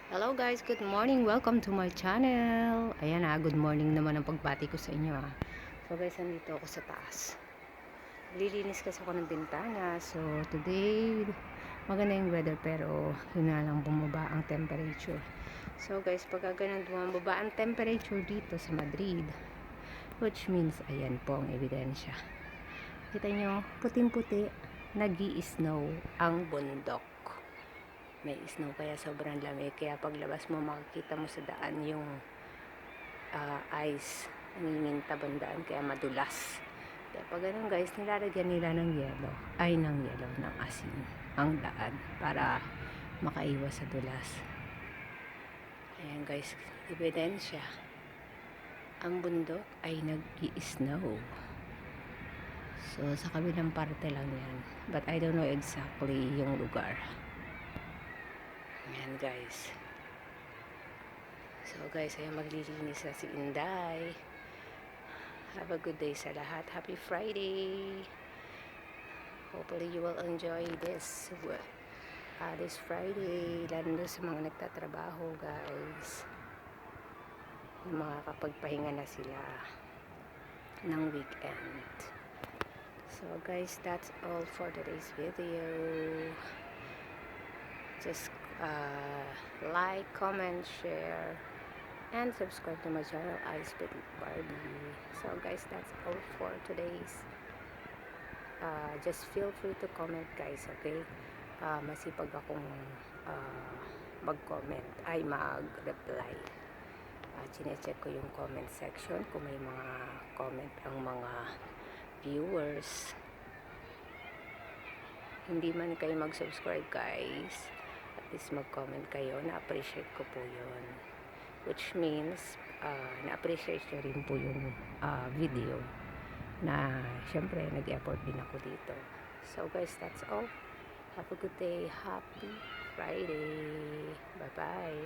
Hello guys, good morning. Welcome to my channel. Ayan good morning naman ang pagbati ko sa inyo So guys, nandito ako sa taas. Lilinis kasi ako ng bintana. So today, maganda yung weather pero yun nga lang bumaba ang temperature. So guys, pagka ganun bumaba ang temperature dito sa Madrid, which means, ayan po ang ebidensya. Kita nyo, puting-puti, nag-i-snow ang bundok. May snow kaya sobrang lamig, kaya paglabas mo makikita mo sa daan yung ice, namiminta bandaan kaya madulas. Kaya pag ganun guys, nilalagyan nila ng yelo, ng asin ang daan para makaiwas sa dulas. Ayan guys, ebidensya, ang bundok ay nag-i-snow. So sa kabilang parte lang yan, but I don't know exactly yung lugar. Ayan guys. So guys, ayan maglilinis na si Inday. Have a good day sa lahat. Happy Friday. Hopefully you will enjoy this Friday. Lalo na sa mga nagtatrabaho guys. Yung mga kapagpahinga na sila ng weekend. So guys, that's all for today's video. Just like, comment, share, and subscribe to my channel, Ice Petit Barbie. So guys, that's all for today's. Just feel free to comment guys, okay? Masipag akong mag-comment, ay mag-reply. Chinecheck ko yung comment section kung may mga comment ang mga viewers. Hindi man kayo mag-subscribe guys, at least mag-comment kayo, na-appreciate ko po yun, which means na-appreciate nyo rin po yung video na syempre nag-effort din ako dito. So guys, that's all. Have a good day. Happy Friday. Bye bye.